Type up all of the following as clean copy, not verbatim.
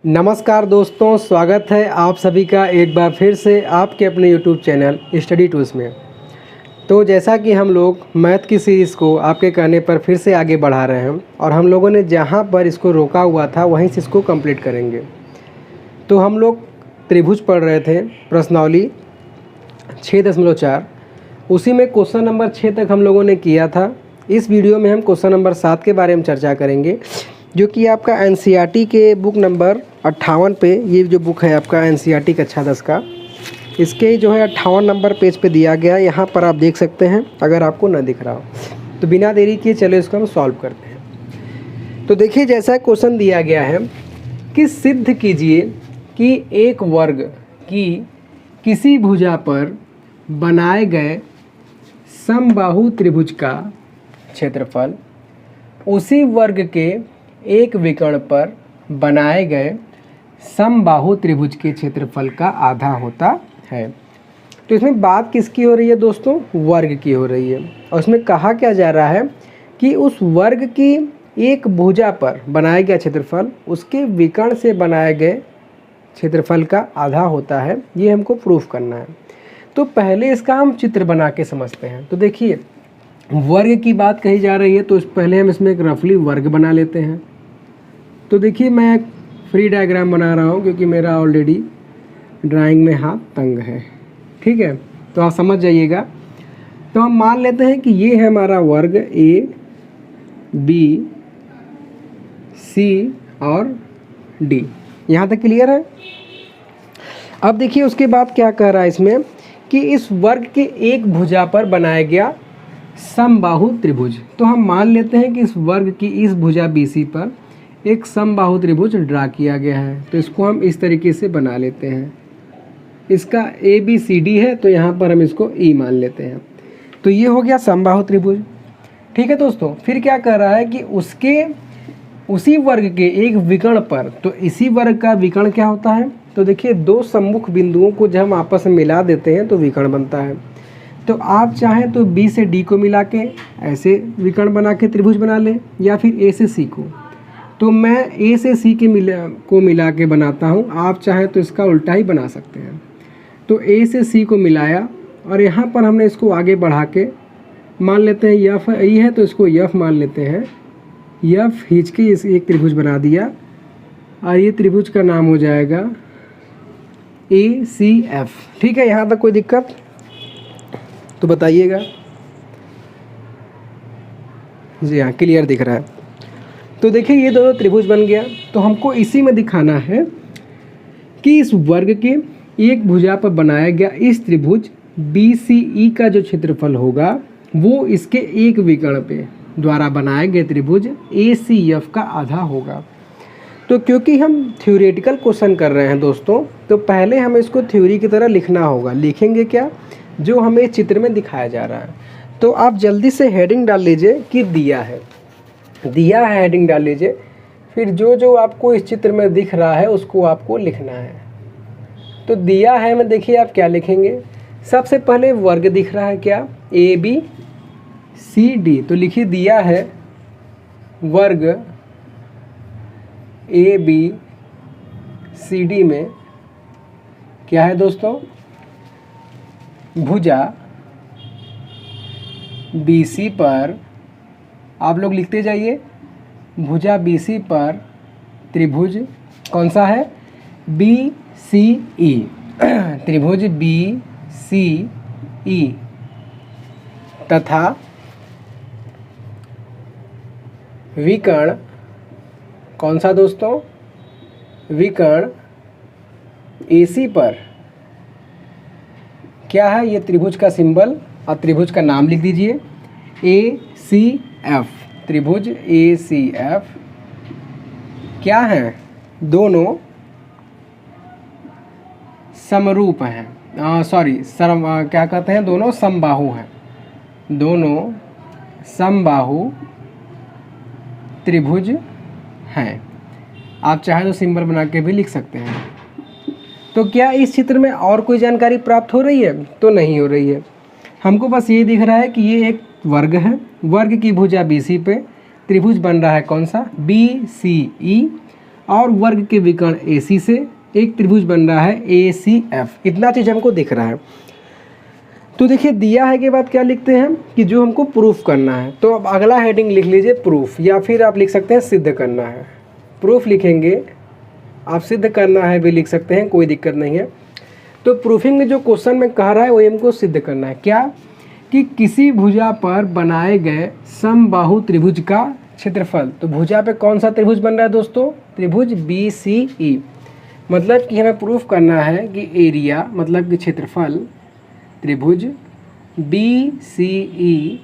नमस्कार दोस्तों, स्वागत है आप सभी का एक बार फिर से आपके अपने YouTube चैनल स्टडी टूल्स में। तो जैसा कि हम लोग मैथ की सीरीज़ को आपके कहने पर फिर से आगे बढ़ा रहे हैं और हम लोगों ने जहां पर इसको रोका हुआ था वहीं से इसको कंप्लीट करेंगे। तो हम लोग त्रिभुज पढ़ रहे थे, प्रश्नावली 6.4, उसी में क्वेश्चन नंबर 6 तक हम लोगों ने किया था। इस वीडियो में हम क्वेश्चन नंबर 7 के बारे में चर्चा करेंगे, जो कि आपका एनसीईआरटी के बुक नंबर 58 पे, ये जो बुक है आपका एनसीईआरटी कक्षा 10 का, इसके जो है 58 नंबर पेज पे दिया गया है। यहाँ पर आप देख सकते हैं, अगर आपको न दिख रहा हो तो बिना देरी किए चलो इसको हम सॉल्व करते हैं। तो देखिए, जैसा क्वेश्चन दिया गया है कि सिद्ध कीजिए कि एक वर्ग की किसी भुजा पर बनाए गए समबाहु त्रिभुज का क्षेत्रफल उसी वर्ग के एक विकर्ण पर बनाए गए समबाहु त्रिभुज के क्षेत्रफल का आधा होता है। तो इसमें बात किसकी हो रही है दोस्तों? वर्ग की हो रही है। और इसमें कहा क्या जा रहा है कि उस वर्ग की एक भुजा पर बनाया गया क्षेत्रफल उसके विकर्ण से बनाए गए क्षेत्रफल का आधा होता है। ये हमको प्रूफ करना है। तो पहले इसका हम चित्र बना के समझते हैं। तो देखिए, वर्ग की बात कही जा रही है, तो पहले हम इसमें एक रफली वर्ग बना लेते हैं। तो देखिए, मैं एक फ्री डायग्राम बना रहा हूँ क्योंकि मेरा ऑलरेडी ड्राइंग में हाथ तंग है। ठीक है, तो आप समझ जाइएगा। तो हम मान लेते हैं कि ये है हमारा वर्ग ए, बी, सी और डी। यहाँ तक क्लियर है? अब देखिए, उसके बाद क्या कह रहा है इसमें कि इस वर्ग के एक भुजा पर बनाया गया समबाहु त्रिभुज। तो हम मान लेते हैं कि इस वर्ग की इस भुजा BC पर एक समबाहु त्रिभुज ड्रा किया गया है। तो इसको हम इस तरीके से बना लेते हैं। इसका ABCD है, तो यहाँ पर हम इसको E मान लेते हैं। तो ये हो गया समबाहु त्रिभुज। ठीक है दोस्तों, फिर क्या कह रहा है कि उसी वर्ग के एक विकर्ण पर, तो इसी वर्ग का विकर्ण क्या होता है? तो देखिए, दो सम्मुख बिंदुओं को जब हम आपस में मिला देते हैं तो विकर्ण बनता है। तो आप चाहें तो B से D को मिला के ऐसे विकर्ण बना के त्रिभुज बना लें, या फिर A से C को। तो मैं A से C को मिला के बनाता हूँ। आप चाहें तो इसका उल्टा ही बना सकते हैं। तो A से C को मिलाया और यहाँ पर हमने इसको आगे बढ़ा के मान लेते हैं F E है, तो इसको F मान लेते हैं। F खींच के इस एक त्रिभुज बना दिया और ये त्रिभुज का नाम हो जाएगा ACF। ठीक है, यहाँ तक कोई दिक्कत तो बताइएगा। जी हाँ, क्लियर दिख रहा है। तो देखिए, ये दोनों त्रिभुज बन गया। तो हमको इसी में दिखाना है कि इस वर्ग के एक भुजा पर बनाया गया इस त्रिभुज BCE का जो क्षेत्रफल होगा वो इसके एक विकर्ण पे द्वारा बनाए गए त्रिभुज ACF का आधा होगा। तो क्योंकि हम थ्योरेटिकल क्वेश्चन कर रहे हैं दोस्तों, तो पहले हमें इसको थ्योरी की तरह लिखना होगा। लिखेंगे क्या? जो हमें चित्र में दिखाया जा रहा है। तो आप जल्दी से हेडिंग डाल लीजिए कि दिया है हेडिंग डाल लीजिए। फिर जो आपको इस चित्र में दिख रहा है उसको आपको लिखना है। तो दिया है में देखिए आप क्या लिखेंगे। सबसे पहले वर्ग दिख रहा है क्या? ABCD। तो लिखिए, दिया है वर्ग ABCD में क्या है दोस्तों? भुजा BC पर, आप लोग लिखते जाइए, भुजा BC पर त्रिभुज कौन सा है? BCE। त्रिभुज BCE तथा विकर्ण कौन सा दोस्तों? विकर्ण AC पर क्या है? ये त्रिभुज का सिंबल और त्रिभुज का नाम लिख दीजिए, ACF। त्रिभुज ACF क्या है? दोनों समरूप हैं। क्या कहते हैं? दोनों समबाहु हैं। दोनों समबाहु त्रिभुज हैं। आप चाहे तो सिंबल बना के भी लिख सकते हैं। तो क्या इस चित्र में और कोई जानकारी प्राप्त हो रही है? तो नहीं हो रही है। हमको बस ये दिख रहा है कि ये एक वर्ग है। वर्ग की भुजा BC पे त्रिभुज बन रहा है कौन सा? BCE। और वर्ग के विकर्ण AC से एक त्रिभुज बन रहा है ACF। इतना चीज़ हमको दिख रहा है। तो देखिए दिया है के बाद क्या लिखते हैं कि जो हमको प्रूफ करना है। तो अब अगला हेडिंग लिख लीजिए प्रूफ, या फिर आप लिख सकते हैं सिद्ध करना है। प्रूफ लिखेंगे, आप सिद्ध करना है भी लिख सकते हैं, कोई दिक्कत नहीं है। तो प्रूफिंग में जो क्वेश्चन में कह रहा है वो हमको सिद्ध करना है। क्या कि किसी भुजा पर बनाए गए समबाहु त्रिभुज का क्षेत्रफल। तो भुजा पे कौन सा त्रिभुज बन रहा है दोस्तों? त्रिभुज BCE। मतलब कि हमें प्रूफ करना है कि एरिया मतलब कि क्षेत्रफल त्रिभुज BCE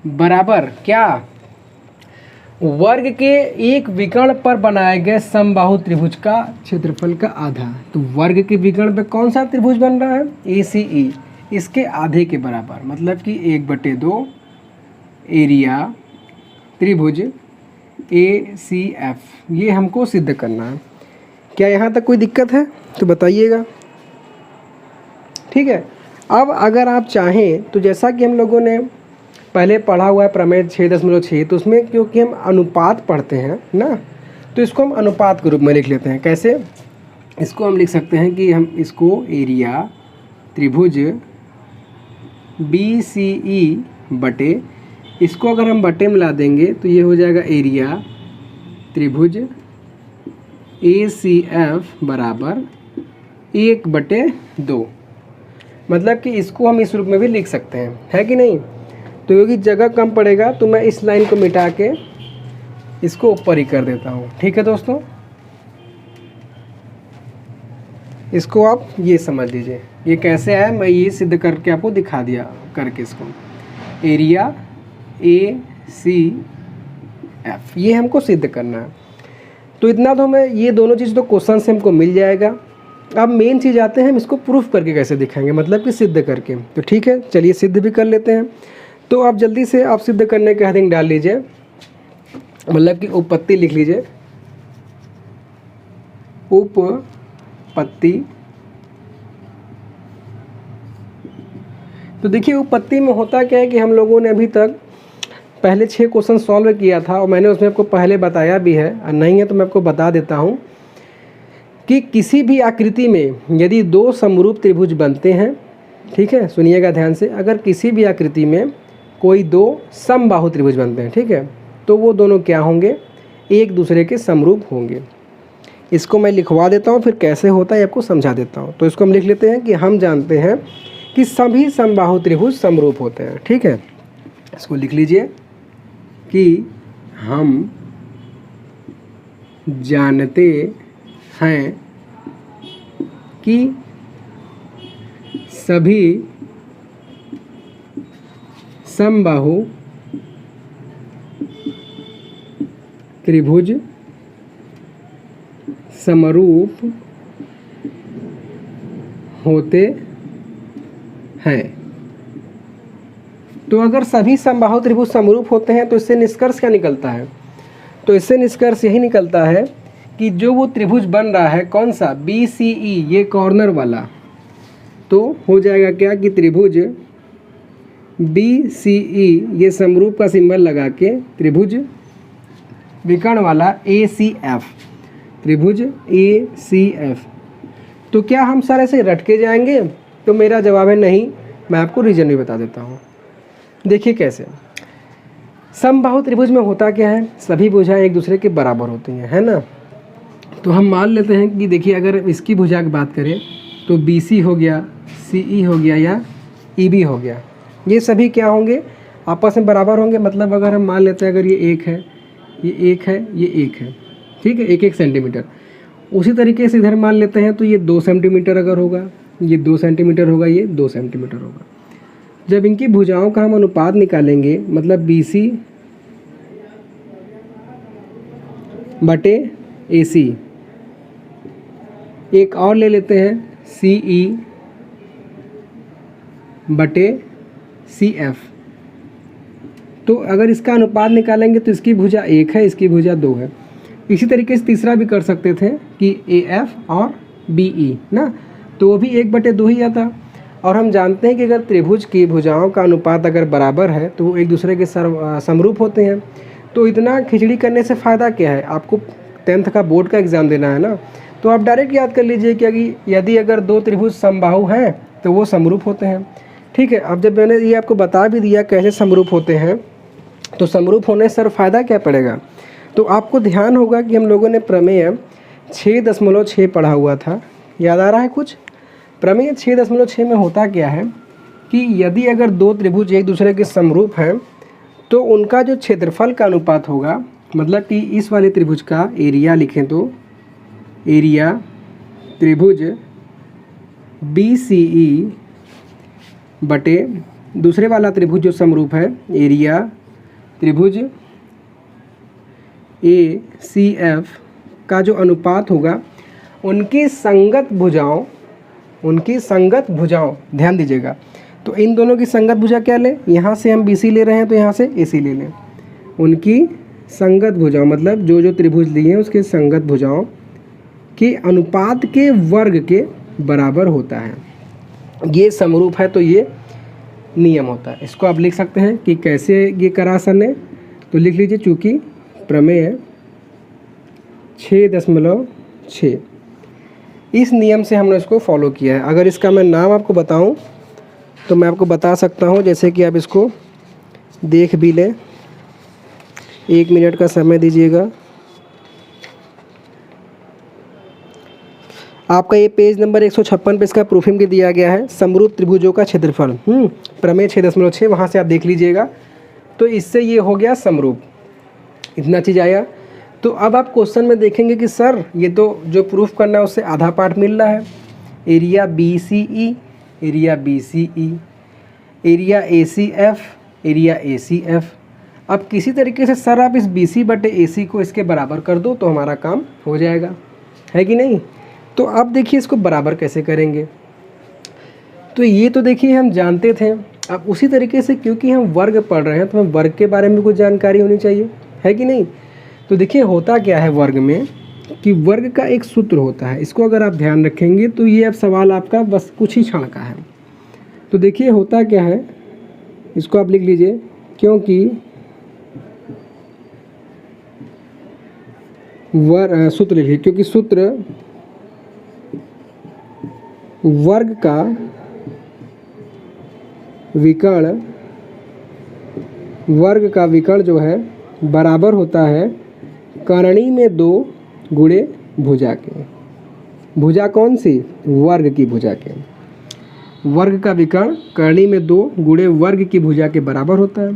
बराबर क्या? वर्ग के एक विकर्ण पर बनाए गए समबाहु त्रिभुज का क्षेत्रफल का आधा। तो वर्ग के विकर्ण पे कौन सा त्रिभुज बन रहा है? ACE, इसके आधे के बराबर, मतलब कि 1/2 एरिया त्रिभुज ACF। ये हमको सिद्ध करना है। क्या यहाँ तक कोई दिक्कत है तो बताइएगा, ठीक है। अब अगर आप चाहें तो जैसा कि हम लोगों ने पहले पढ़ा हुआ है प्रमेय 6.6, तो उसमें क्योंकि हम अनुपात पढ़ते हैं ना, तो इसको हम अनुपात के रूप में लिख लेते हैं। कैसे? इसको हम लिख सकते हैं कि हम इसको एरिया त्रिभुज BCE बटे, इसको अगर हम बटे मिला देंगे तो ये हो जाएगा एरिया त्रिभुज ACF बराबर 1/2। मतलब कि इसको हम इस रूप में भी लिख सकते हैं, है कि नहीं। तो क्योंकि जगह कम पड़ेगा तो मैं इस लाइन को मिटा के इसको ऊपर ही कर देता हूँ, ठीक है दोस्तों। इसको आप ये समझ लीजिए, ये कैसे आया मैं ये सिद्ध करके आपको दिखा दिया करके। इसको एरिया ACF ये हमको सिद्ध करना है। तो इतना तो हमें ये दोनों चीज़ तो क्वेश्चन से हमको मिल जाएगा। अब मेन चीज़ आते हैं हम इसको प्रूफ करके कैसे दिखाएंगे, मतलब कि सिद्ध करके। तो ठीक है, चलिए सिद्ध भी कर लेते हैं। तो आप जल्दी से आप सिद्ध करने का हेडिंग डाल लीजिए, मतलब कि उपपत्ति लिख लीजिए। उपपत्ति। तो देखिए उपपत्ति में होता क्या है कि हम लोगों ने अभी तक पहले 6 क्वेश्चन सॉल्व किया था और मैंने उसमें आपको पहले बताया भी है, और नहीं है तो मैं आपको बता देता हूँ कि किसी भी आकृति में यदि 2 समरूप त्रिभुज बनते हैं, ठीक है, सुनिएगा ध्यान से। अगर किसी भी आकृति में कोई 2 समबाहु त्रिभुज बनते हैं, ठीक है, तो वो दोनों क्या होंगे? एक दूसरे के समरूप होंगे। इसको मैं लिखवा देता हूँ, फिर कैसे होता है आपको समझा देता हूँ। तो इसको हम लिख लेते हैं कि हम जानते हैं कि सभी समबाहु त्रिभुज समरूप होते हैं, ठीक है। इसको लिख लीजिए कि हम जानते हैं कि सभी समबाहु त्रिभुज समरूप होते हैं। तो अगर सभी समबाहु त्रिभुज समरूप होते हैं तो इससे निष्कर्ष क्या निकलता है? तो इससे निष्कर्ष यही निकलता है कि जो वो त्रिभुज बन रहा है कौन सा? BCE, ये कॉर्नर वाला, तो हो जाएगा क्या कि त्रिभुज BCE ये समरूप का सिंबल लगा के त्रिभुज विकर्ण वाला ACF, त्रिभुज ACF। तो क्या हम सर ऐसे रट के जाएंगे? तो मेरा जवाब है नहीं। मैं आपको रीजन भी बता देता हूँ। देखिए कैसे। समबाहु त्रिभुज में होता क्या है, सभी भुजाएं एक दूसरे के बराबर होती हैं, है ना। तो हम मान लेते हैं कि देखिए अगर इसकी भुजा की बात करें तो BC हो गया, CE हो गया या EB हो गया, ये सभी क्या होंगे? आपस में बराबर होंगे। मतलब अगर हम मान लेते हैं अगर ये 1 है, ये 1 है, ये 1 है, ठीक है, 1-1 सेंटीमीटर। उसी तरीके से इधर मान लेते हैं तो ये 2 सेंटीमीटर अगर होगा, ये 2 सेंटीमीटर होगा, ये 2 सेंटीमीटर होगा। जब इनकी भुजाओं का हम अनुपात निकालेंगे, मतलब BC बटे AC, एक और ले लेते हैं CE बटे CF। तो अगर इसका अनुपात निकालेंगे तो इसकी भुजा 1 है, इसकी भुजा 2 है। इसी तरीके से तीसरा भी कर सकते थे कि AF और BE ना, तो वो भी 1/2 ही आता। और हम जानते हैं कि अगर त्रिभुज की भुजाओं का अनुपात अगर बराबर है तो वो एक दूसरे के समरूप होते हैं। तो इतना खिचड़ी करने से फ़ायदा क्या है? आपको 10th का बोर्ड का एग्ज़ाम देना है ना, तो आप डायरेक्ट याद कर लीजिए कि यदि अगर 2 त्रिभुज समबाहु हैं तो वो समरूप होते हैं। ठीक है, अब जब मैंने ये आपको बता भी दिया कैसे समरूप होते हैं, तो समरूप होने से सर फ़ायदा क्या पड़ेगा। तो आपको ध्यान होगा कि हम लोगों ने प्रमेय 6.6 पढ़ा हुआ था, याद आ रहा है कुछ। प्रमेय 6.6 में होता क्या है कि यदि अगर 2 त्रिभुज एक दूसरे के समरूप हैं तो उनका जो क्षेत्रफल का अनुपात होगा, मतलब कि इस वाले त्रिभुज का एरिया लिखें तो एरिया त्रिभुज BCE बटे दूसरे वाला त्रिभुज जो समरूप है एरिया त्रिभुज ACF का जो अनुपात होगा उनकी संगत भुजाओं ध्यान दीजिएगा। तो इन दोनों की संगत भुजा क्या लें, यहाँ से हम BC ले रहे हैं तो यहाँ से AC ले लें। उनकी संगत भुजाओं मतलब जो जो त्रिभुज लिए हैं उसके संगत भुजाओं के अनुपात के वर्ग के बराबर होता है। ये समरूप है तो ये नियम होता है। इसको आप लिख सकते हैं कि कैसे ये करा सर ने, तो लिख लीजिए चूँकि प्रमेय 6.6 इस नियम से हमने इसको फॉलो किया है। अगर इसका मैं नाम आपको बताऊं तो मैं आपको बता सकता हूं, जैसे कि आप इसको देख भी लें। 1 मिनट का समय दीजिएगा। आपका ये पेज नंबर 156 पे इसका प्रूफिंग भी दिया गया है, समरूप त्रिभुजों का क्षेत्रफल प्रमेय 6.6, वहाँ से आप देख लीजिएगा। तो इससे ये हो गया समरूप, इतना चीज़ आया। तो अब आप क्वेश्चन में देखेंगे कि सर ये तो जो प्रूफ करना है उससे आधा पार्ट मिल रहा है, area BCE, area BCE, area ACF, area ACF। अब किसी तरीके से सर आप इस BC बटे AC को इसके बराबर कर दो तो हमारा काम हो जाएगा, है कि नहीं। तो अब देखिए इसको बराबर कैसे करेंगे। तो ये तो देखिए हम जानते थे। अब उसी तरीके से क्योंकि हम वर्ग पढ़ रहे हैं तो हमें वर्ग के बारे में कुछ जानकारी होनी चाहिए, है कि नहीं। तो देखिए होता क्या है वर्ग में कि वर्ग का एक सूत्र होता है, इसको अगर आप ध्यान रखेंगे तो ये अब सवाल आपका बस कुछ ही क्षण का है। तो देखिए होता क्या है, इसको आप लिख लीजिए, क्योंकि सूत्र लिखिए, क्योंकि सूत्र वर्ग का विकर्ण जो है बराबर होता है करणी में 2 गुणे भुजा के। भुजा कौन सी, वर्ग की भुजा के। वर्ग का विकर्ण करणी में 2 गुणे वर्ग की भुजा के बराबर होता है।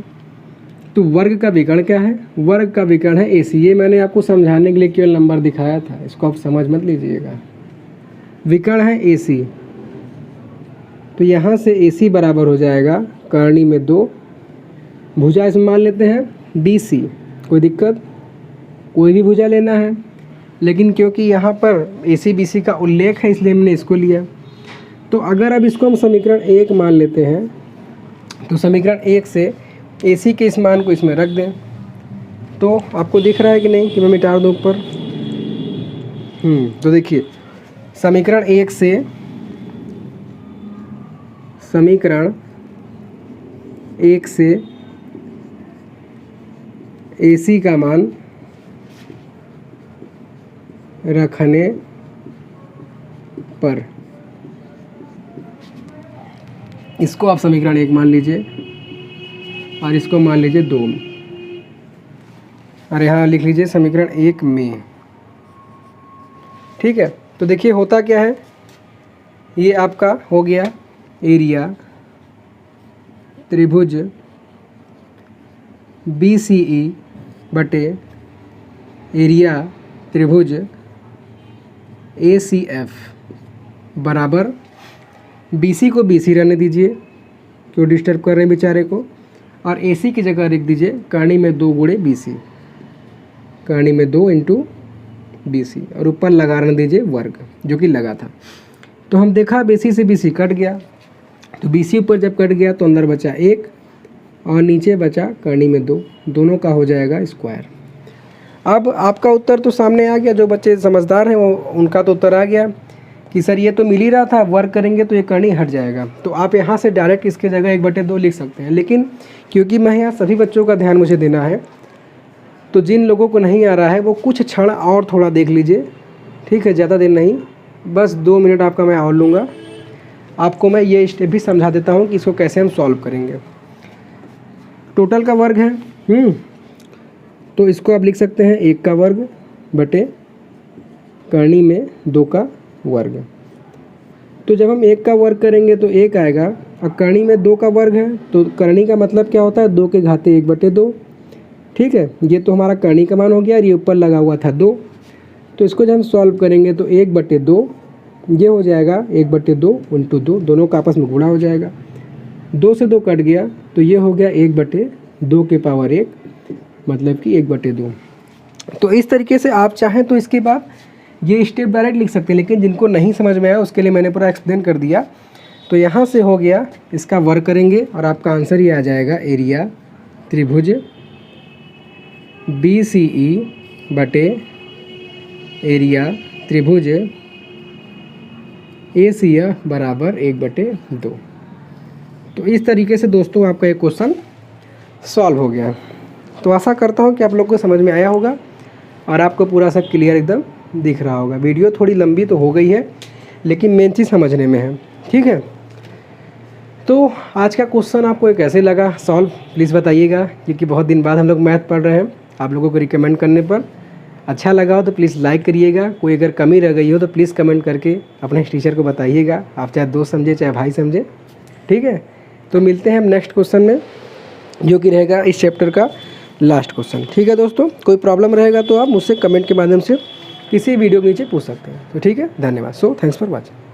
तो वर्ग का विकर्ण क्या है, वर्ग का विकर्ण है AC। ये मैंने आपको समझाने के लिए केवल नंबर दिखाया था, इसको आप समझ मत लीजिएगा। विकर्ण है AC, तो यहाँ से AC बराबर हो जाएगा करणी में 2, भुजा इसमें मान लेते हैं BC। कोई दिक्कत, कोई भी भुजा लेना है, लेकिन क्योंकि यहाँ पर AC BC का उल्लेख है इसलिए हमने इसको लिया। तो अगर अब इसको हम समीकरण 1 मान लेते हैं तो समीकरण 1 से AC के इस मान को इसमें रख दें। तो आपको दिख रहा है कि नहीं कि मैं मिटा दूँ ऊपर। तो देखिए समीकरण 1 से AC का मान रखने पर इसको आप समीकरण 1 मान लीजिए और इसको मान लीजिए 2 में। अरे यहाँ लिख लीजिए समीकरण 1 में, ठीक है। तो देखिए होता क्या है, ये आपका हो गया एरिया त्रिभुज BCE बटे एरिया त्रिभुज ACF बराबर BC को BC रहने दीजिए, क्यों डिस्टर्ब कर रहे हैं बेचारे को, और AC की जगह लिख दीजिए करणी में 2 गुणे BC, करणी में 2 इंटू BC, और ऊपर लगा रहने दीजिए वर्ग जो कि लगा था। तो हम देखा BC से BC कट गया, तो BC ऊपर जब कट गया तो अंदर बचा 1 और नीचे बचा करणी में 2, दोनों का हो जाएगा स्क्वायर। अब आपका उत्तर तो सामने आ गया, जो बच्चे समझदार हैं वो उनका तो उत्तर आ गया कि सर ये तो मिल ही रहा था, वर्ग करेंगे तो ये करणी हट जाएगा। तो आप यहाँ से डायरेक्ट इसके जगह 1/2 लिख सकते हैं, लेकिन क्योंकि मैं यहाँ सभी बच्चों का ध्यान मुझे देना है तो जिन लोगों को नहीं आ रहा है वो कुछ क्षण और थोड़ा देख लीजिए, ठीक है, ज़्यादा देर नहीं, बस 2 मिनट आपका मैं और लूँगा। आपको मैं ये स्टेप भी समझा देता हूँ कि इसको कैसे हम सॉल्व करेंगे। टोटल का वर्ग है, तो इसको आप लिख सकते हैं 1 का वर्ग बटे करनी में 2 का वर्ग। तो जब हम 1 का वर्ग करेंगे तो 1 आएगा, और करनी में 2 का वर्ग है तो करनी का मतलब क्या होता है, 2 के घाते 1/2। ठीक है, ये तो हमारा करनी का मान हो गया और ये ऊपर लगा हुआ था 2। तो इसको जब हम सॉल्व करेंगे तो 1/2 ये हो जाएगा 1/2 × 2, दोनों का आपस में गुणा हो जाएगा। 2 से 2 कट गया तो ये हो गया 1/2 के पावर 1, मतलब कि 1/2। तो इस तरीके से आप चाहें तो इसके बाद ये स्टेप डायरेक्ट लिख सकते हैं, लेकिन जिनको नहीं समझ में आया उसके लिए मैंने पूरा एक्सप्लेन कर दिया। तो यहाँ से हो गया, इसका वर्क करेंगे और आपका आंसर ये आ जाएगा, एरिया त्रिभुज BCE बटे एरिया त्रिभुज ACF बराबर 1/2। तो इस तरीके से दोस्तों आपका एक क्वेश्चन सॉल्व हो गया। तो आशा करता हूँ कि आप लोग को समझ में आया होगा और आपको पूरा सब क्लियर एकदम दिख रहा होगा। वीडियो थोड़ी लंबी तो हो गई है, लेकिन मेन चीज़ समझने में है, ठीक है। तो आज का क्वेश्चन आपको कैसे लगा सॉल्व, प्लीज़ बताइएगा, क्योंकि बहुत दिन बाद हम लोग मैथ पढ़ रहे हैं। आप लोगों को रिकमेंड करने पर अच्छा लगा हो तो प्लीज़ लाइक करिएगा। कोई अगर कमी रह गई हो तो प्लीज़ कमेंट करके अपने टीचर को बताइएगा, आप चाहे दोस्त समझे चाहे भाई समझे, ठीक है। तो मिलते हैं हम नेक्स्ट क्वेश्चन में, जो कि रहेगा इस चैप्टर का लास्ट क्वेश्चन, ठीक है दोस्तों। कोई प्रॉब्लम रहेगा तो आप मुझसे कमेंट के माध्यम से किसी वीडियो के नीचे पूछ सकते हैं। तो ठीक है, धन्यवाद। So thanks for watching.